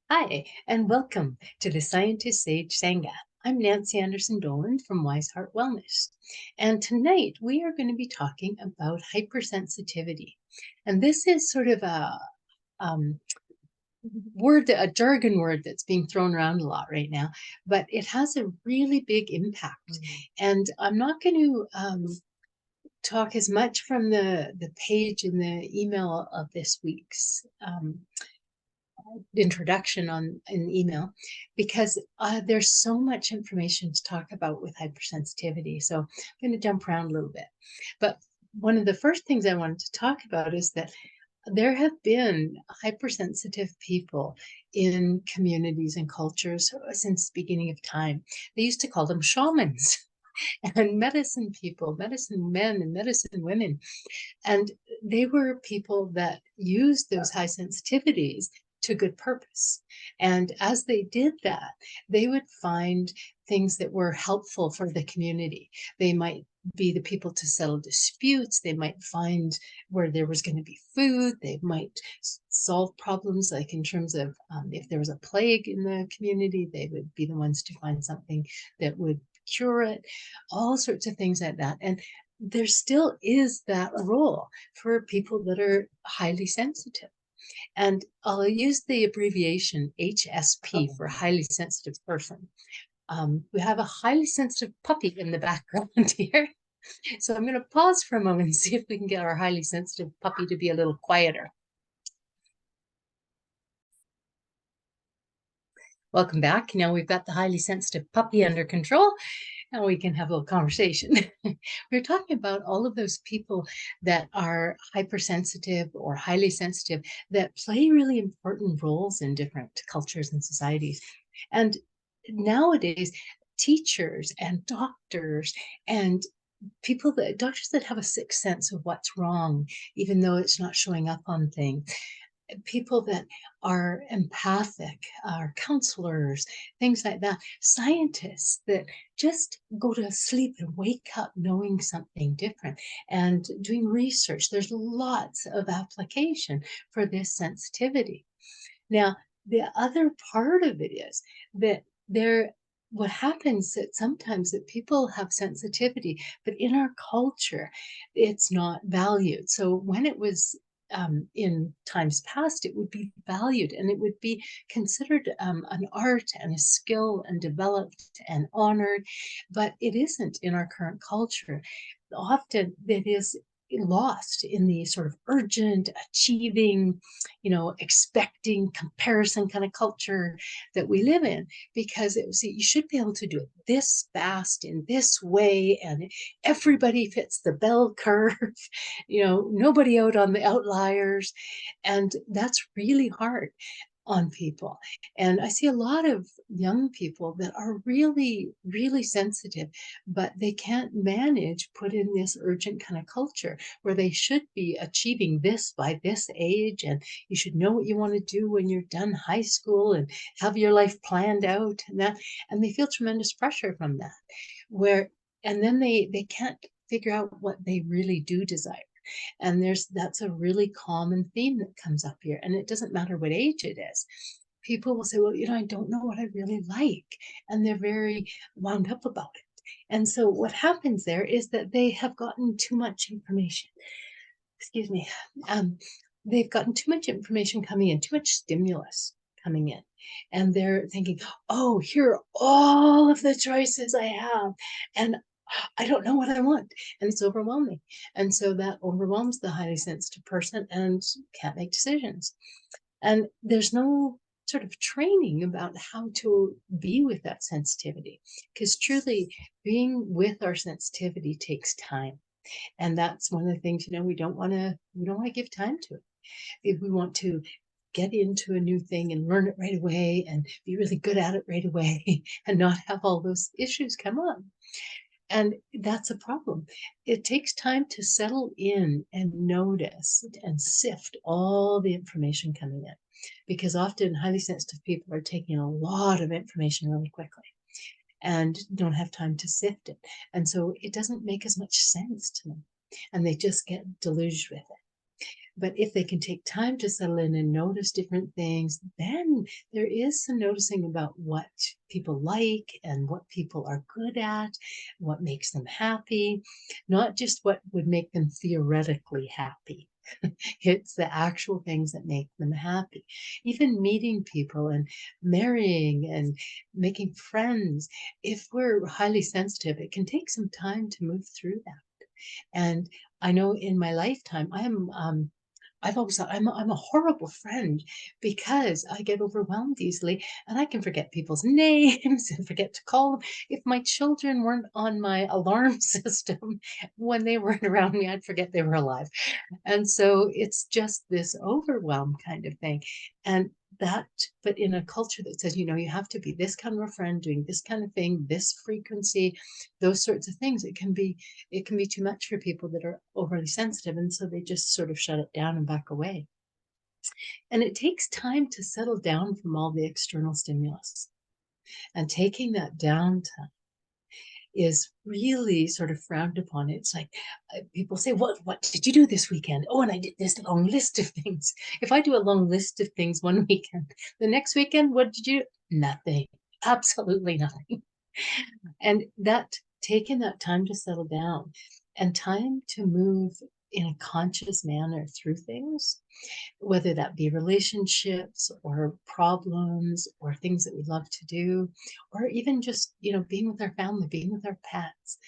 Hi, and welcome to the Scientistsage Sangha. I'm Nancy Anderson Dolan from Wise Heart Wellness. And tonight we are going to be talking about hypersensitivity. And this is sort of um, a jargon word that's being thrown around a lot right now, but it has a really big impact. And I'm not going to talk as much from the page in the email of this week's introduction on an email because there's so much information to talk about with hypersensitivity. So I'm going to jump around a little bit. But one of the first things I wanted to talk about is that there have been hypersensitive people in communities and cultures since the beginning of time. They used to call them shamans and medicine people, medicine men and medicine women. And they were people that used those high sensitivities to good purpose. And as they did that, they would find things that were helpful for the community. They might be the people to settle disputes. They might find where there was going to be food. They might solve problems, like in terms of if there was a plague in the community, they would be the ones to find something that would cure it, all sorts of things like that. And there still is that role for people that are highly sensitive. And I'll use the abbreviation HSP for highly sensitive person. We have a highly sensitive puppy in the background here. So I'm going to pause for a moment and see if we can get our highly sensitive puppy to be a little quieter. Welcome back. Now we've got the highly sensitive puppy under control and we can have a little conversation. We're talking about all of those people that are hypersensitive or highly sensitive that play really important roles in different cultures and societies. And nowadays, teachers and doctors and doctors that have a sixth sense of what's wrong, even though it's not showing up on things, people that are empathic, are counselors, things like that, scientists that just go to sleep and wake up knowing something different and doing research. There's lots of application for this sensitivity. Now, the other part of it is that what happens that sometimes that people have sensitivity, but in our culture, it's not valued. So when it was in times past, it would be valued and it would be considered an art and a skill and developed and honored, but it isn't in our current culture. Often it is lost in the sort of urgent, achieving, expecting comparison kind of culture that we live in, because it was, you should be able to do it this fast in this way, and everybody fits the bell curve, nobody out on the outliers. And that's really hard on people. And I see a lot of young people that are really, really sensitive, but they can't manage put in this urgent kind of culture where they should be achieving this by this age. And you should know what you want to do when you're done high school and have your life planned out and that. And they feel tremendous pressure from that, and then they can't figure out what they really do desire. And that's a really common theme that comes up here. And it doesn't matter what age it is. People will say, well, I don't know what I really like. And they're very wound up about it. And so what happens there is that they have gotten too much information. Excuse me. They've gotten too much information coming in, too much stimulus coming in. And they're thinking, oh, here are all of the choices I have. And I don't know what I want. And it's overwhelming. And so that overwhelms the highly sensitive person and can't make decisions. And there's no sort of training about how to be with that sensitivity, because truly being with our sensitivity takes time. And that's one of the things, we don't want to give time to it. If we want to get into a new thing and learn it right away and be really good at it right away and not have all those issues come up. And that's a problem. It takes time to settle in and notice and sift all the information coming in, because often highly sensitive people are taking a lot of information really quickly and don't have time to sift it. And so it doesn't make as much sense to them, and they just get deluged with it. But if they can take time to settle in and notice different things, then there is some noticing about what people like and what people are good at, what makes them happy, not just what would make them theoretically happy. It's the actual things that make them happy. Even meeting people and marrying and making friends, if we're highly sensitive, it can take some time to move through that. And I know in my lifetime, I've always thought I'm a horrible friend because I get overwhelmed easily and I can forget people's names and forget to call them. If my children weren't on my alarm system when they weren't around me, I'd forget they were alive. And so it's just this overwhelm kind of thing. And that, but in a culture that says, you have to be this kind of a friend, doing this kind of thing, this frequency, those sorts of things, it can be too much for people that are overly sensitive. And so they just sort of shut it down and back away. And it takes time to settle down from all the external stimulus. And taking that downtime is really sort of frowned upon. It's like people say, what did you do this weekend? Oh, and I did this long list of things. If I do a long list of things one weekend, the next weekend, what did you do? Nothing. Absolutely nothing. And that taking that time to settle down and time to move in a conscious manner through things, whether that be relationships or problems or things that we love to do, or even just, being with our family, being with our pets,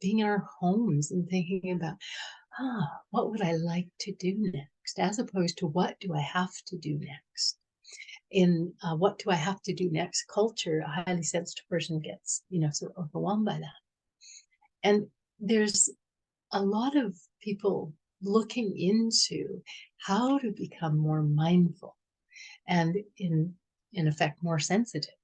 being in our homes and thinking about, what would I like to do next, as opposed to what do I have to do next. In what do I have to do next culture, a highly sensitive person gets, sort of overwhelmed by that. And there's a lot of people looking into how to become more mindful and in effect more sensitive,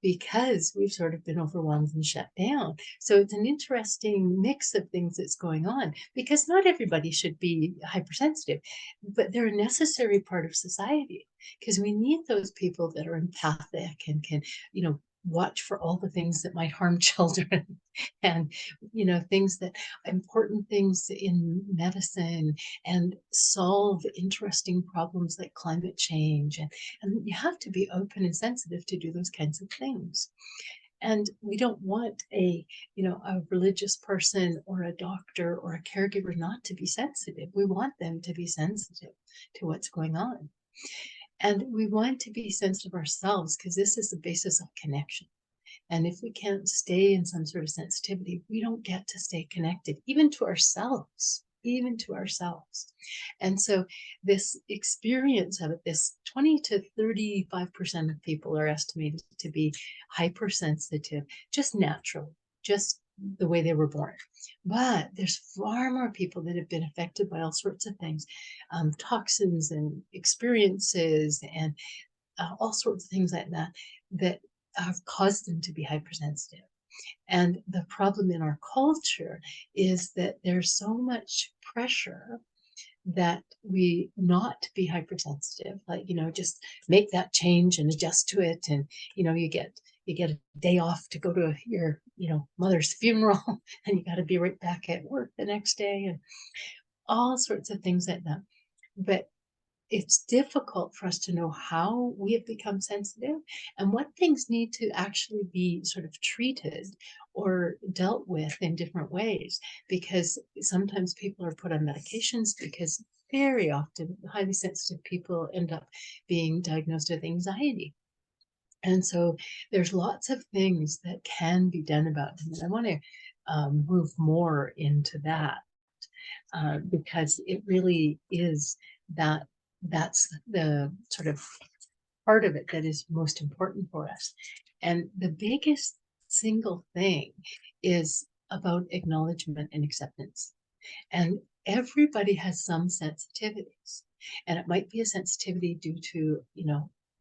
because we've sort of been overwhelmed and shut down. So it's an interesting mix of things that's going on, because not everybody should be hypersensitive, but they're a necessary part of society, because we need those people that are empathic and can, watch for all the things that might harm children and, things that important things in medicine, and solve interesting problems like climate change. And you have to be open and sensitive to do those kinds of things. And we don't want a religious person or a doctor or a caregiver not to be sensitive. We want them to be sensitive to what's going on. And we want to be sensitive ourselves, because this is the basis of connection. And if we can't stay in some sort of sensitivity, we don't get to stay connected, even to ourselves, even to ourselves. And so this experience of it, this 20 to 35% of people are estimated to be hypersensitive, just naturally, just the way they were born. But there's far more people that have been affected by all sorts of things, toxins and experiences and all sorts of things like that, that have caused them to be hypersensitive. And the problem in our culture is that there's so much pressure that we not be hypersensitive, like, just make that change and adjust to it. And, you get a day off to go to your, mother's funeral, and you got to be right back at work the next day, and all sorts of things like that. But it's difficult for us to know how we have become sensitive and what things need to actually be sort of treated or dealt with in different ways, because sometimes people are put on medications, because very often highly sensitive people end up being diagnosed with anxiety. And so there's lots of things that can be done about them. And I want to move more into that, because it really is that's the sort of part of it that is most important for us. And the biggest single thing is about acknowledgement and acceptance. And everybody has some sensitivities. And it might be a sensitivity due to,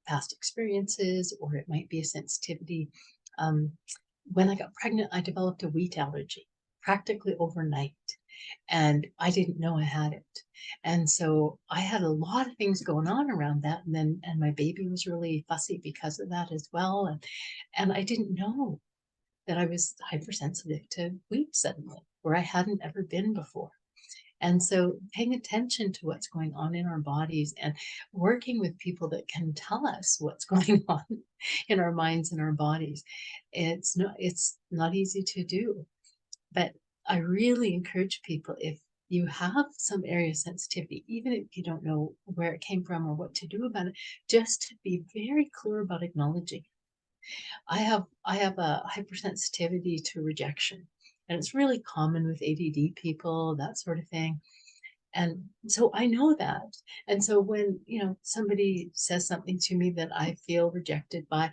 past experiences, or it might be a sensitivity. When I got pregnant, I developed a wheat allergy practically overnight, and I didn't know I had it. And so I had a lot of things going on around that. And my baby was really fussy because of that as well. And I didn't know that I was hypersensitive to wheat suddenly, where I hadn't ever been before. And so paying attention to what's going on in our bodies and working with people that can tell us what's going on in our minds and our bodies, it's not easy to do. But I really encourage people, if you have some area of sensitivity, even if you don't know where it came from or what to do about it, just to be very clear about acknowledging. I have a hypersensitivity to rejection, and it's really common with ADD people, that sort of thing. And so I know that. And so when, somebody says something to me that I feel rejected by,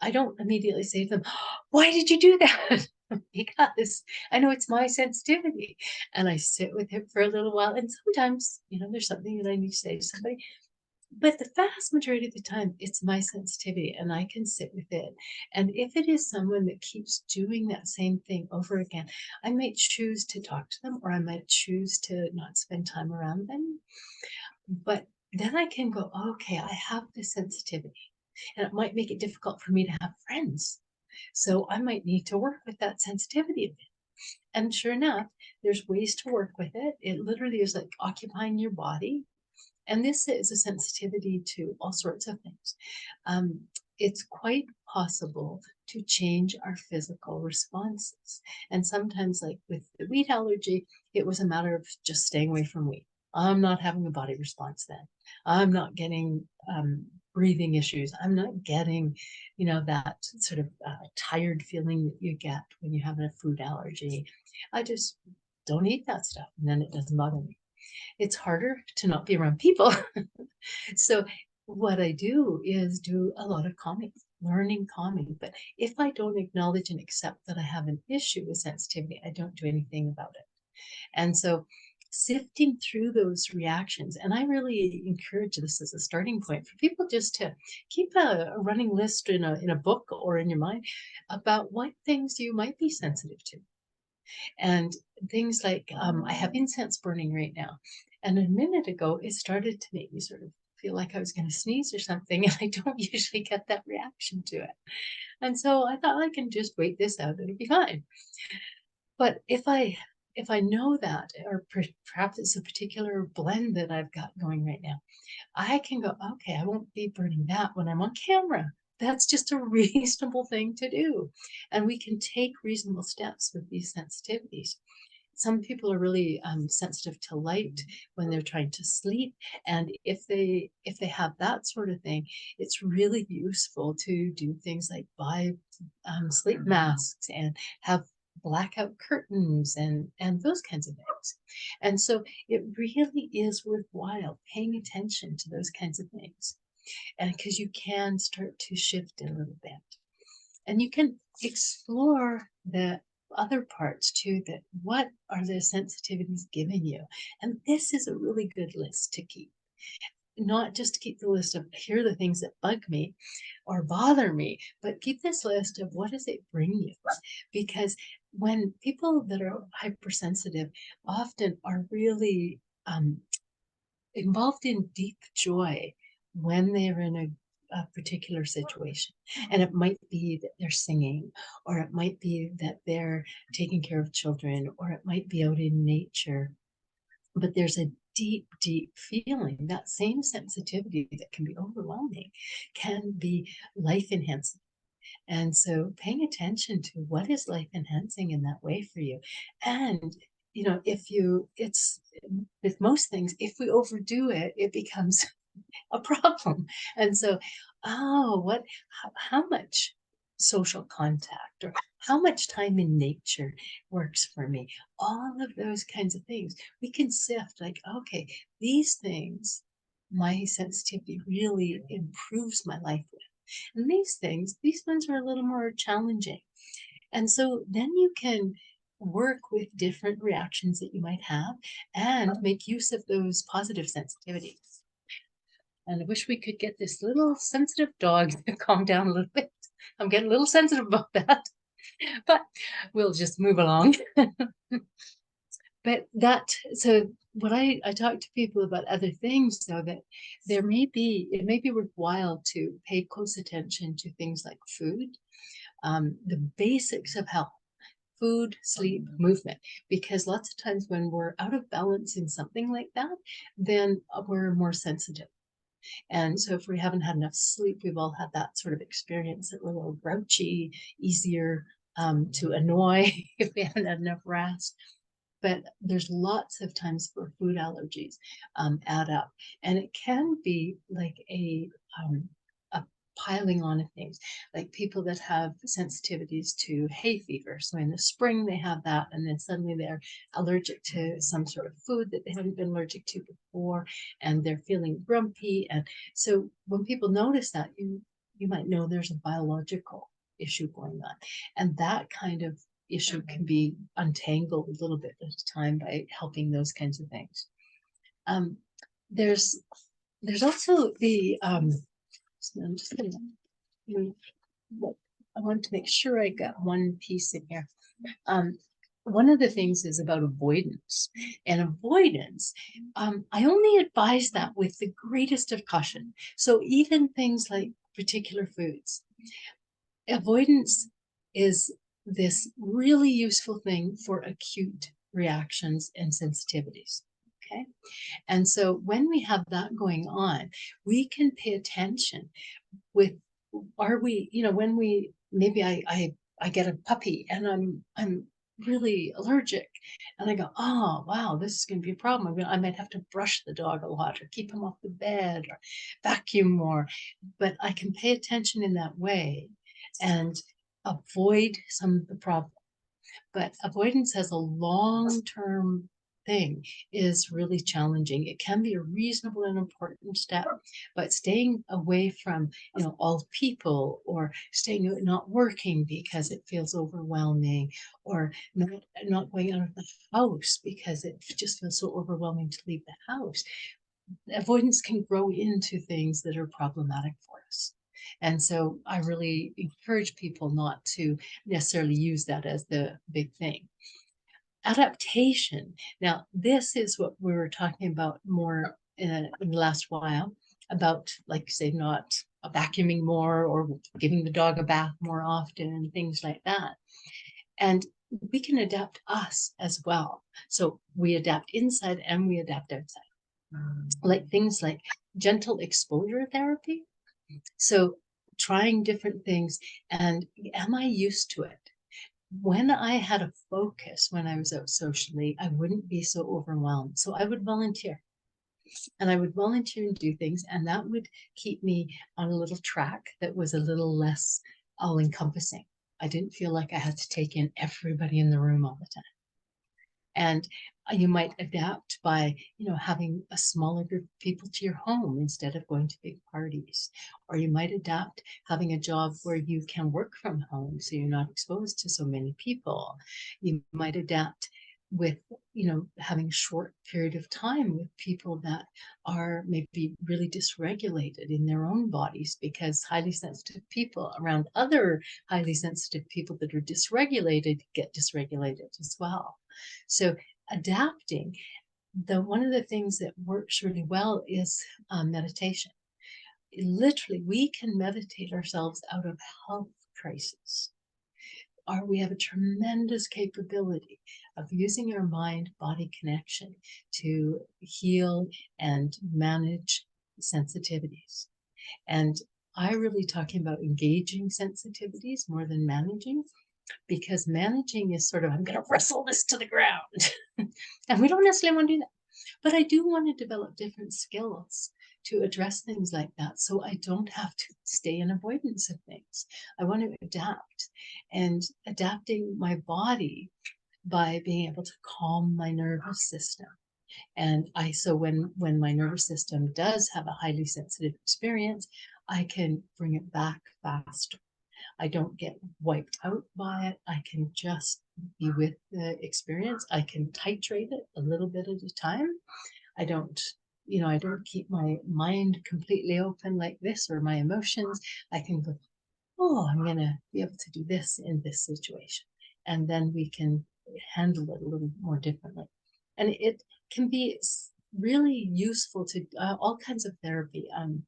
I don't immediately say to them, "Why did you do that?" Because I know it's my sensitivity. And I sit with it for a little while. And sometimes, there's something that I need to say to somebody. But the vast majority of the time, it's my sensitivity and I can sit with it. And if it is someone that keeps doing that same thing over again, I might choose to talk to them or I might choose to not spend time around them. But then I can go, okay, I have this sensitivity and it might make it difficult for me to have friends. So I might need to work with that sensitivity a bit. And sure enough, there's ways to work with it. It literally is like occupying your body, and this is a sensitivity to all sorts of things. It's quite possible to change our physical responses. And sometimes, like with the wheat allergy, it was a matter of just staying away from wheat. I'm not having a body response then. I'm not getting breathing issues. I'm not getting, that sort of tired feeling that you get when you have a food allergy. I just don't eat that stuff, and then it doesn't bother me. It's harder to not be around people. So what I do is do a lot of calming, learning calming. But if I don't acknowledge and accept that I have an issue with sensitivity, I don't do anything about it. And so sifting through those reactions, and I really encourage this as a starting point for people just to keep a running list in a book or in your mind about what things you might be sensitive to. And things like I have incense burning right now. And a minute ago, it started to make me sort of feel like I was going to sneeze or something. And I don't usually get that reaction to it. And so I thought I can just wait this out. It'll be fine. But if I know that, or perhaps it's a particular blend that I've got going right now, I can go, okay, I won't be burning that when I'm on camera. That's just a reasonable thing to do. And we can take reasonable steps with these sensitivities. Some people are really sensitive to light when they're trying to sleep, and if they have that sort of thing, it's really useful to do things like buy sleep masks and have blackout curtains and those kinds of things. And so it really is worthwhile paying attention to those kinds of things, and because you can start to shift a little bit, and you can explore the other parts too, that what are the sensitivities giving you. And this is a really good list to keep, not just to keep the list of here are the things that bug me or bother me, but keep this list of what does it bring you. Because when people that are hypersensitive often are really involved in deep joy when they're in a particular situation. And it might be that they're singing, or it might be that they're taking care of children, or it might be out in nature. But there's a deep, deep feeling. That same sensitivity that can be overwhelming can be life enhancing. And so paying attention to what is life enhancing in that way for you. And it's with most things, if we overdo it, it becomes a problem. And so, how much social contact or how much time in nature works for me? All of those kinds of things. We can sift like, okay, these things, my sensitivity really improves my life with. And these ones are a little more challenging. And so then you can work with different reactions that you might have and make use of those positive sensitivities. And I wish we could get this little sensitive dog to calm down a little bit. I'm getting a little sensitive about that, but we'll just move along. So when I talk to people about other things, though, that it may be worthwhile to pay close attention to things like food, the basics of health. food, sleep, movement, because lots of times when we're out of balance in something like that, then we're more sensitive. And so if we haven't had enough sleep, we've all had that sort of experience that we're a little grouchy, easier to annoy if we haven't had enough rest. But there's lots of times where food allergies add up. And it can be like a piling on of things, like people that have sensitivities to hay fever. So in the spring they have that, and then suddenly they're allergic to some sort of food that they haven't been allergic to before, and they're feeling grumpy. And so when people notice that, you might know there's a biological issue going on, and that kind of issue can be untangled a little bit at a time by helping those kinds of things. There's also the so I'm just going to move. I want to make sure I got one piece in here. One of the things is about avoidance, and avoidance, I only advise that with the greatest of caution. So even things like particular foods, avoidance is this really useful thing for acute reactions and sensitivities. Okay. And so when we have that going on, we can pay attention with, are we, when we, maybe I get a puppy and I'm really allergic, and I go, oh, wow, this is going to be a problem. I might have to brush the dog a lot, or keep him off the bed, or vacuum more. But I can pay attention in that way and avoid some of the problem. But avoidance as a long-term thing is really challenging. It can be a reasonable and important step, but staying away from, all people, or not working because it feels overwhelming, or not going out of the house because it just feels so overwhelming to leave the house. Avoidance can grow into things that are problematic for us. And so I really encourage people not to necessarily use that as the big thing. Adaptation. Now, this is what we were talking about more in the last while, about, like, say, not vacuuming more or giving the dog a bath more often and things like that. And we can adapt us as well. So we adapt inside and we adapt outside. Like things like gentle exposure therapy. So trying different things, and am I used to it? When I had a focus when I was out socially, I wouldn't be so overwhelmed. So I would volunteer, and I would volunteer and do things, and that would keep me on a little track that was a little less all encompassing. I didn't feel like I had to take in everybody in the room all the time. And you might adapt by, having a smaller group of people to your home instead of going to big parties. Or you might adapt having a job where you can work from home so you're not exposed to so many people. You might adapt with, having a short period of time with people that are maybe really dysregulated in their own bodies, because highly sensitive people around other highly sensitive people that are dysregulated get dysregulated as well. So adapting, one of the things that works really well is meditation. Literally, we can meditate ourselves out of health crisis. We have a tremendous capability of using our mind-body connection to heal and manage sensitivities. And I really talking about engaging sensitivities more than managing, because managing is sort of, I'm going to wrestle this to the ground. And we don't necessarily want to do that. But I do want to develop different skills to address things like that, so I don't have to stay in avoidance of things. I want to adapt, and adapting my body by being able to calm my nervous system. And so when my nervous system does have a highly sensitive experience, I can bring it back faster. I don't get wiped out by it. I can just be with the experience. I can titrate it a little bit at a time. I don't keep my mind completely open like this, or my emotions. I can go, oh, I'm going to be able to do this in this situation. And then we can handle it a little more differently. And it can be really useful to all kinds of therapy. I'm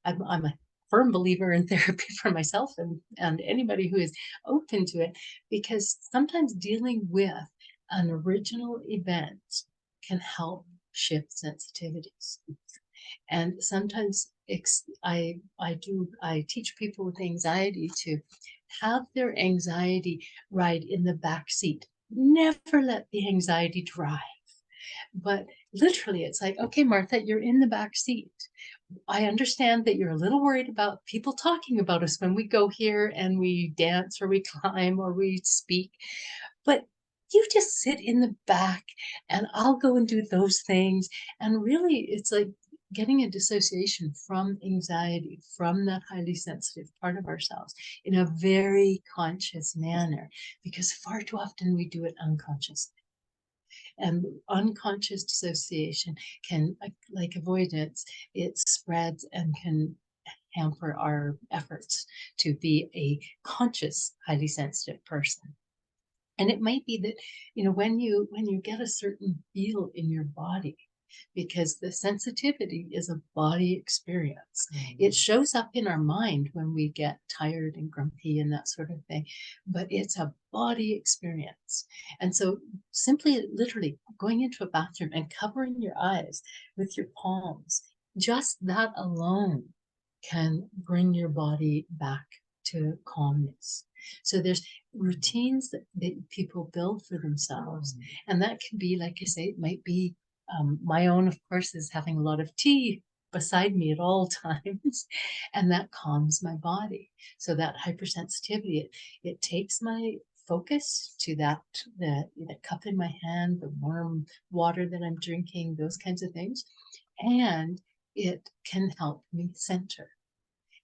a firm believer in therapy for myself and anybody who is open to it, because sometimes dealing with an original event can help shift sensitivities. And sometimes I teach people with anxiety to have their anxiety ride in the back seat. Never let the anxiety drive. But literally, it's like, okay, Martha, you're in the back seat. I understand that you're a little worried about people talking about us when we go here and we dance or we climb or we speak, but you just sit in the back and I'll go and do those things. And really, it's like getting a dissociation from anxiety, from that highly sensitive part of ourselves in a very conscious manner, because far too often we do it unconsciously. And unconscious dissociation can, like avoidance, it spreads and can hamper our efforts to be a conscious, highly sensitive person. And it might be that, when you get a certain feel in your body, because the sensitivity is a body experience. It shows up in our mind when we get tired and grumpy and that sort of thing, but it's a body experience. And so simply, literally going into a bathroom and covering your eyes with your palms, just that alone can bring your body back to calmness. So there's routines that people build for themselves. And that can be, like I say, it might be my own, of course, is having a lot of tea beside me at all times, and that calms my body. So that hypersensitivity, it takes my focus to the cup in my hand, the warm water that I'm drinking, those kinds of things, and it can help me center.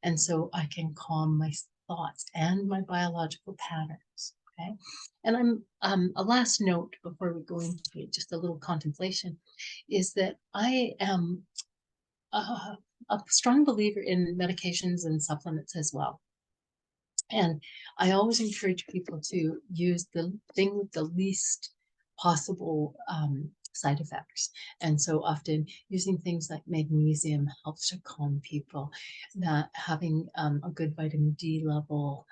And so I can calm my thoughts and my biological patterns. Okay. And a last note before we go into just a little contemplation is that I am a strong believer in medications and supplements as well. And I always encourage people to use the thing with the least possible side effects. And so often using things like magnesium helps to calm people, that having a good vitamin D level,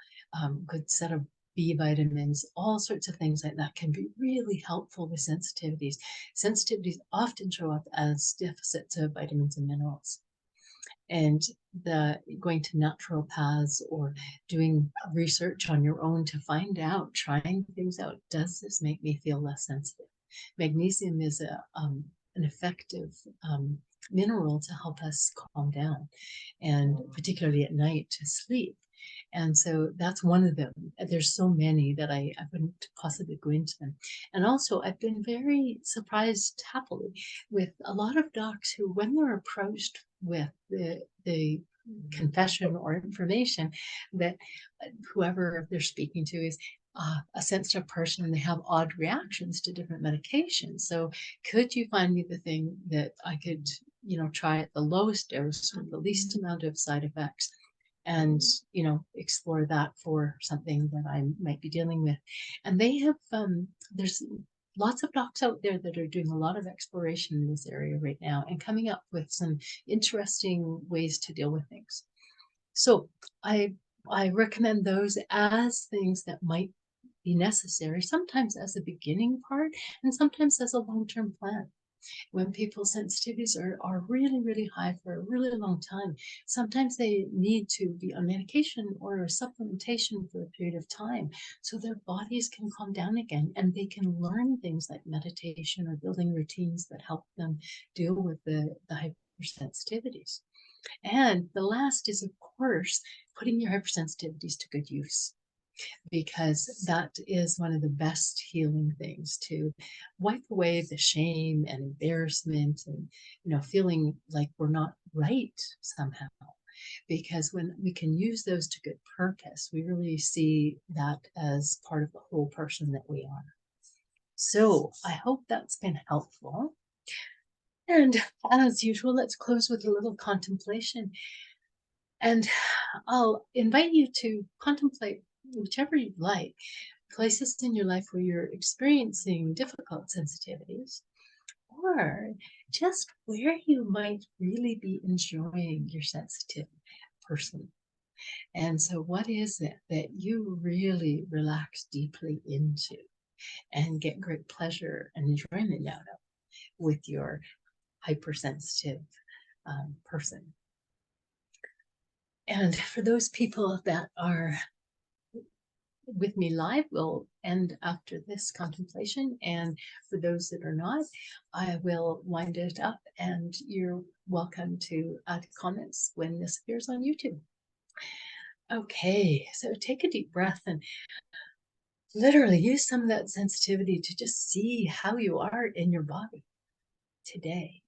good set of B vitamins, all sorts of things like that can be really helpful with sensitivities. Sensitivities often show up as deficits of vitamins and minerals. And the going to naturopaths or doing research on your own to find out, trying things out, does this make me feel less sensitive? Magnesium is an effective mineral to help us calm down, and particularly at night to sleep. And so that's one of them. There's so many that I wouldn't possibly go into them. And also, I've been very surprised happily with a lot of docs who, when they're approached with the confession or information that whoever they're speaking to is a sensitive person and they have odd reactions to different medications. So could you find me the thing that I could, try at the lowest dose with the least amount of side effects, and explore that for something that I might be dealing with? And they have there's lots of docs out there that are doing a lot of exploration in this area right now and coming up with some interesting ways to deal with things. So I recommend those as things that might be necessary, sometimes as a beginning part and sometimes as a long-term plan. When people's sensitivities are really, really high for a really long time, sometimes they need to be on medication or a supplementation for a period of time so their bodies can calm down again and they can learn things like meditation or building routines that help them deal with the hypersensitivities. And the last is, of course, putting your hypersensitivities to good use, because that is one of the best healing things, to wipe away the shame and embarrassment and feeling like we're not right somehow. Because when we can use those to good purpose, we really see that as part of the whole person that we are. So I hope that's been helpful. And as usual, let's close with a little contemplation. And I'll invite you to contemplate whichever you'd like, places in your life where you're experiencing difficult sensitivities, or just where you might really be enjoying your sensitivity, person. And so what is it that you really relax deeply into and get great pleasure and enjoyment out of with your hypersensitive person? And for those people that are with me live, we'll end after this contemplation. And for those that are not, I will wind it up, and you're welcome to add comments when this appears on YouTube. Okay, so take a deep breath and literally use some of that sensitivity to just see how you are in your body today.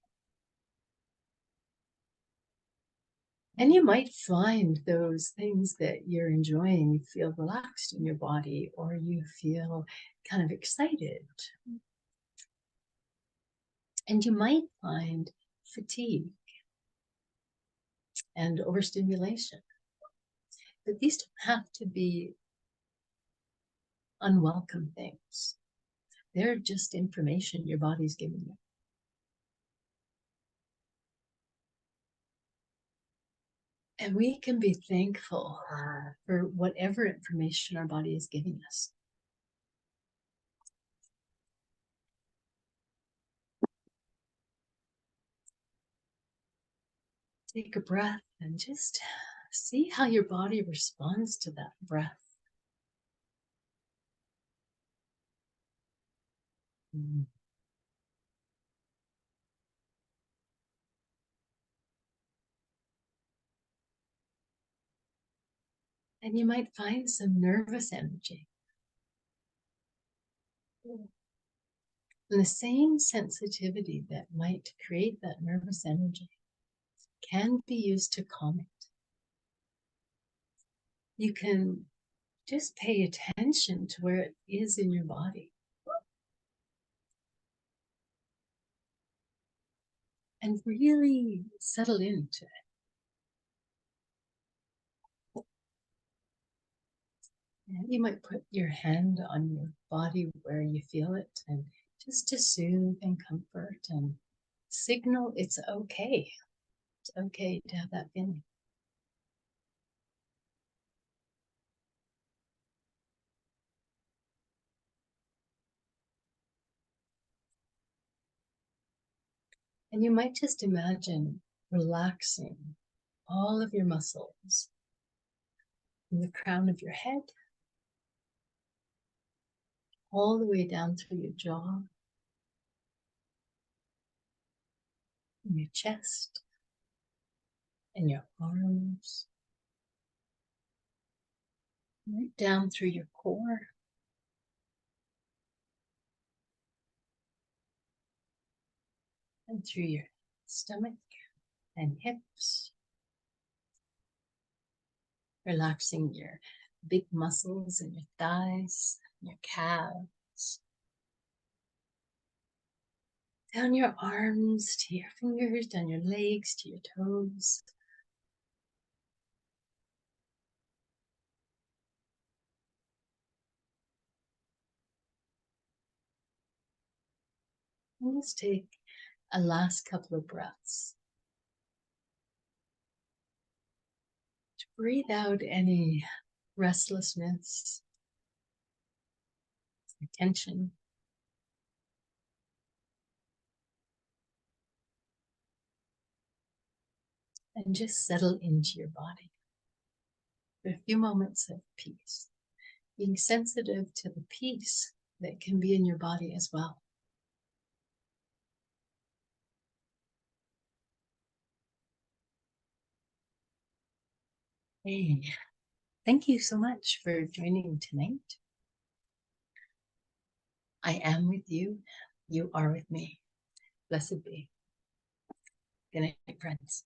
And you might find those things that you're enjoying, you feel relaxed in your body, or you feel kind of excited. And you might find fatigue and overstimulation. But these don't have to be unwelcome things. They're just information your body's giving you. And we can be thankful for whatever information our body is giving us. Take a breath and just see how your body responds to that breath. And you might find some nervous energy. And the same sensitivity that might create that nervous energy can be used to calm it. You can just pay attention to where it is in your body. And really settle into it. And you might put your hand on your body where you feel it, and just to soothe and comfort and signal it's okay. It's okay to have that feeling. And you might just imagine relaxing all of your muscles from the crown of your head all the way down through your jaw, and your chest, and your arms, right down through your core, and through your stomach and hips, relaxing your big muscles in your thighs, your calves, down your arms to your fingers, down your legs to your toes. And let's take a last couple of breaths to breathe out any restlessness, tension. And just settle into your body for a few moments of peace, being sensitive to the peace that can be in your body as well. Hey, thank you so much for joining tonight. I am with you. You are with me. Blessed be. Good night, friends.